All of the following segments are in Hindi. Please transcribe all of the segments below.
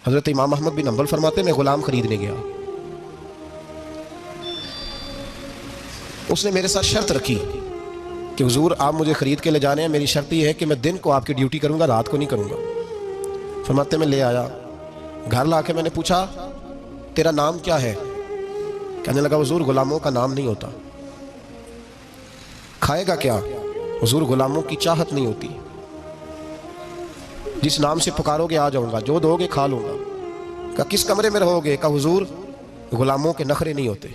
हज़रत इमाम अहमद बिन हंबल फरमाते मैं गुलाम खरीदने गया, उसने मेरे साथ शर्त रखी कि हुजूर आप मुझे ख़रीद के ले जाने हैं, मेरी शर्त यह है कि मैं दिन को आपकी ड्यूटी करूँगा, रात को नहीं करूँगा। फरमाते मैं ले आया, घर ला के मैंने पूछा तेरा नाम क्या है? कहने लगा हुजूर गुलामों का नाम नहीं होता। खाएगा क्या? हुजूर गुलामों की चाहत नहीं होती, जिस नाम से पुकारोगे आ जाऊंगा, जो दोगे खा लूंगा। कहा किस कमरे में रहोगे? कहा हुजूर गुलामों के नखरे नहीं होते।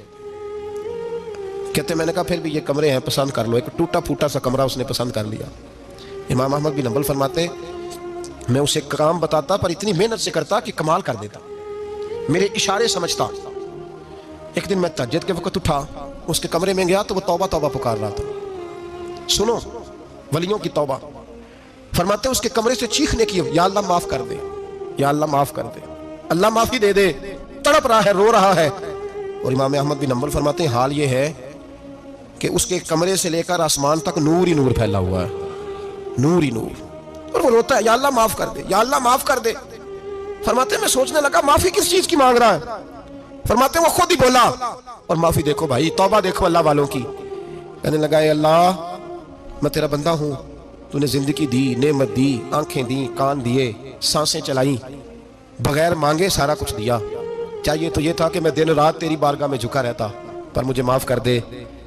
कहते मैंने कहा फिर भी ये कमरे हैं, पसंद कर लो। एक टूटा फूटा सा कमरा उसने पसंद कर लिया। इमाम अहमद बिन हंबल फरमाते मैं उसे काम बताता पर इतनी मेहनत से करता कि कमाल कर देता, मेरे इशारे समझता। एक दिन मैं तहज्जुद के वक्त उठा, उसके कमरे में गया तो वो तौबा तौबा पुकार रहा था। सुनो वलियों की तौबा। फरमाते उसके कमरे से चीखने की, या अल्लाह माफ कर दे, या अल्लाह माफ कर दे, अल्लाह माफी दे दे। तड़प रहा है, रो रहा है। और इमाम अहमद बिन हंबल फरमाते हाल ये है कि उसके कमरे से लेकर आसमान तक नूर ही नूर फैला हुआ है, नूर ही नूर। और वो रोता है या अल्लाह माफ कर दे, या अल्लाह माफ कर दे। फरमाते मैं सोचने लगा माफी किस चीज की मांग रहा है। फरमाते वो खुद ही बोला और माफी देखो भाई, तौबा देखो अल्लाह वालों की। कहने लगा अल्लाह मैं तेरा बंदा हूं, तूने जिंदगी दी, नेमत दी, आंखें दी, कान दिए, सांसें चलाई, बगैर मांगे सारा कुछ दिया। चाहिए तो ये था कि मैं दिन रात तेरी बारगाह में झुका रहता, पर मुझे माफ कर दे।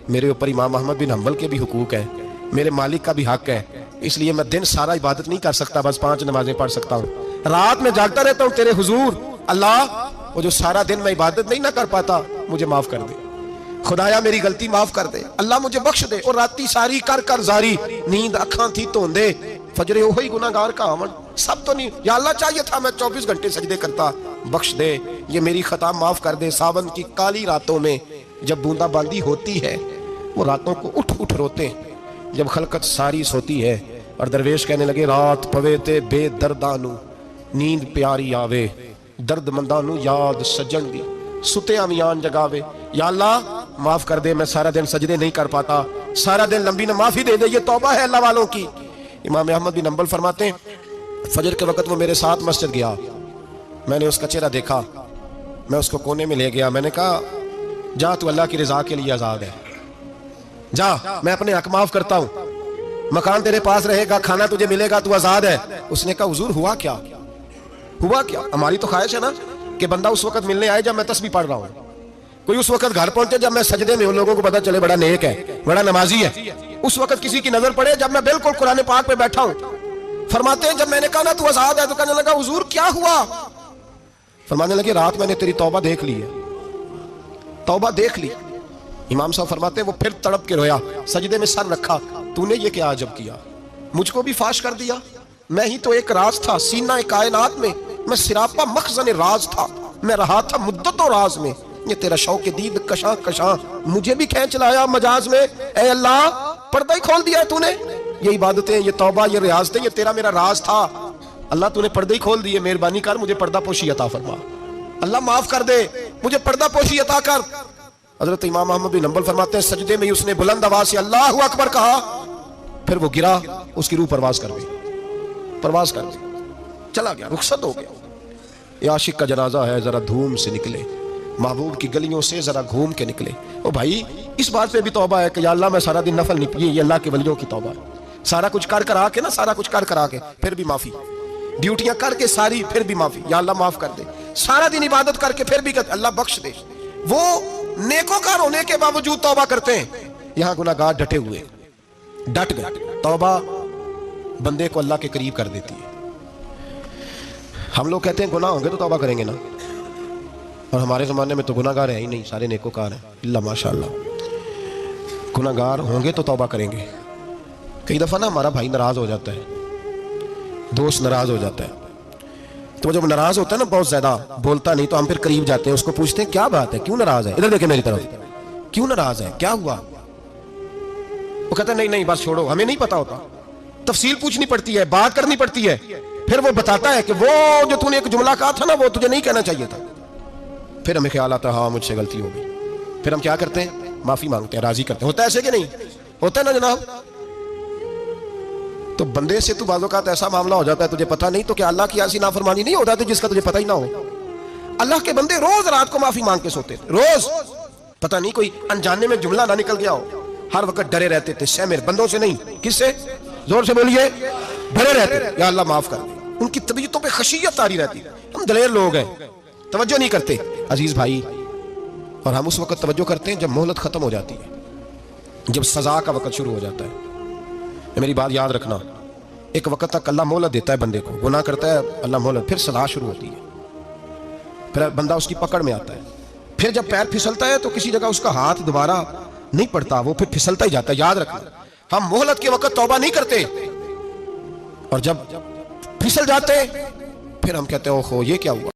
मेरे ऊपर इमाम अहमद बिन हंबल के भी हुकूक है, मेरे मालिक का भी हक है, इसलिए मैं दिन सारा इबादत नहीं कर सकता, बस 5 नमाजें पढ़ सकता हूँ। रात में जागता रहता हूँ तेरे हुजूर। अल्लाह वो जो सारा दिन मैं इबादत नहीं ना कर पाता, मुझे माफ कर दे। खुदाया मेरी गलती माफ कर दे, अल्लाह मुझे बख्श दे। और राती सारी कर कर जारी, नींद अखा थी धोंदे, फजरे वही गुनाहगार का आवन। सब तो नहीं, या अल्लाह चाहिए था मैं 24 घंटे सजदे करता, बख्श दे, ये मेरी खता माफ कर दे। सावन की काली रातों में जब बूंदाबांदी होती है, वो रातों को उठ उठ रोते, जब खलकत सारी सोती है। और दरवेश कहने लगे रात पवे ते बेदर्दानू, नींद प्यारी आवे, दर्द मंदानू याद सजन दी, सुते अमियान जगावे। या अल्लाह माफ कर दे, मैं सारा दिन सजदे नहीं कर पाता, सारा दिन लंबी न माफी दे दे, ये तौबा है अल्लाह वालों की। इमाम अहमद बिन हंबल फरमाते फजर के वक्त वो मेरे साथ मस्जिद गया, मैंने उसका चेहरा देखा, मैं उसको कोने में ले गया। मैंने कहा जा तू अल्लाह की रजा के लिए आजाद है, जा मैं अपने हक माफ करता हूँ, मकान तेरे पास रहेगा, खाना तुझे मिलेगा, तू आजाद है। उसने कहा हुजूर हुआ क्या, हुआ क्या? हमारी तो ख्वाहिश है ना कि बंदा उस वक्त मिलने आए जब मैं तस्बीह पढ़ रहा हूँ, कोई उस वक्त घर पहुंचे जब मैं सजदे में हूं, लोगों को पता चले बड़ा नेक है, बड़ा नमाजी है। उस वक्त किसी की नजर पड़े जब मैं बिल्कुल कुरान पाक पे बैठा हूं। फरमाते हैं जब मैंने कहा ना तू आजाद है, तो कहने लगा हुजूर क्या हुआ? फरमाने लगे रात मैंने तेरी तौबा देख ली है, तौबा देख ली। इमाम साहब फरमाते हैं वो फिर तड़प के रोया, सजदे में सर रखा, तूने ये क्या अजब किया, मुझको भी फाश कर दिया। मैं ही तो एक राज था, सीना कायनात में मैं सिरापा मखज़न राज था, मैं रहा था मुद्दतों राज में। ये तेरा शौक दीद कशा कशा मुझे भी खींच लाया मजाज में। ए अल्लाह पर्दा ही खोल दिया तूने, ये इबादतें, ये तौबा, ये रियाजतें, ये तेरा मेरा राज था। अल्लाह तूने पर्दे ही खोल दिए, मेहरबानी कर मुझे पर्दा पोशी अता फरमा, अल्लाह माफ कर दे, मुझे पर्दा पोशी अता कर। हजरत इमाम अहमद बिन हंबल फरमाते हैं सजदे में उसने बुलंद आवाज से अल्लाहु अकबर कहा, फिर वो गिरा, उसकी रूह परवाज कर गई, परवाज कर गई, चला गया, रुखसत हो गया। ये आशिक का जनाजा है, जरा धूम से निकले, महबूब की गलियों से जरा घूम के निकले। ओ भाई इस बात पे भी तौबा है कि या अल्लाह मैं सारा दिन नफल नहीं पिए, ये अल्लाह के वलियों की तौबा है। सारा कुछ कर कर आके ना, सारा कुछ कर कर आके फिर भी माफी, ड्यूटियां करके सारी फिर भी माफी, या अल्लाह माफ कर दे। सारा दिन इबादत करके फिर भी अल्लाह बख्श दे। वो नेकोकार होने के बावजूद तौबा करते हैं, यहाँ गुनाहगार डटे हुए, डट गए। तौबा बंदे को अल्लाह के करीब कर देती है। हम लोग कहते हैं गुनाह होंगे तो तौबा करेंगे ना, और हमारे ज़माने में तो गुनाहगार है ही नहीं, सारे नेकोकार हैं, इल्ला माशाअल्लाह। गुनाहगार होंगे तो तौबा करेंगे। कई दफ़ा ना हमारा भाई नाराज़ हो जाता है, दोस्त नाराज़ हो जाता है, तो जब नाराज़ होता है ना बहुत ज़्यादा, बोलता नहीं, तो हम फिर करीब जाते हैं, उसको पूछते हैं क्या बात है, क्यों नाराज़ है, इधर देखे मेरी तरफ, क्यों नाराज़ है, क्या हुआ? वो कहता है नहीं नहीं बस छोड़ो, हमें नहीं पता होता, तफसील पूछनी पड़ती है, बात करनी पड़ती है। फिर वो बताता है कि वो जो तूने एक जुमला कहा था ना, वो तुझे नहीं कहना चाहिए था। फिर हमें ख्याल आता है हाँ मुझसे गलती हो गई। फिर हम क्या करते हैं, माफी मांगते हैं, राजी करते हैं। होता है ऐसे कि नहीं होता है ना जनाब? तो बंदे से तू बाज़ों का ऐसा मामला हो जाता है तुझे पता नहीं, तो क्या अल्लाह की ऐसी नाफरमानी नहीं होता जिसका तुझे पता ही ना हो? अल्लाह के बंदे रोज रात को माफी मांग के सोते थे, रोज। पता नहीं कोई अनजाने में जुमला ना निकल गया हो, हर वक्त डरे रहते थे। शहमेर बंदों से नहीं, किससे? जोर से बोलिए। डरे रहते, या अल्लाह माफ कर। उनकी तबीयतों पे खशियत तारी रहती। हम दलेर लोग हैं, तवज्जो नहीं करते अजीज भाई। और हम उस वक्त तवज्जो करते हैं जब मोहलत खत्म हो जाती है, जब सजा का वक्त शुरू हो जाता है। मेरी बात याद रखना, एक वक्त तक अल्लाह मोहलत देता है बंदे को, गुनाह करता है अल्लाह मोहलत, फिर सजा शुरू होती है, फिर बंदा उसकी पकड़ में आता है। फिर जब पैर फिसलता है तो किसी जगह उसका हाथ दोबारा नहीं पड़ता, वो फिर फिसलता ही जाता है। याद रखना, हम मोहलत के वक्त तौबा नहीं करते, और जब फिसल जाते फिर हम कहते हैं ओहो ये क्या हुआ।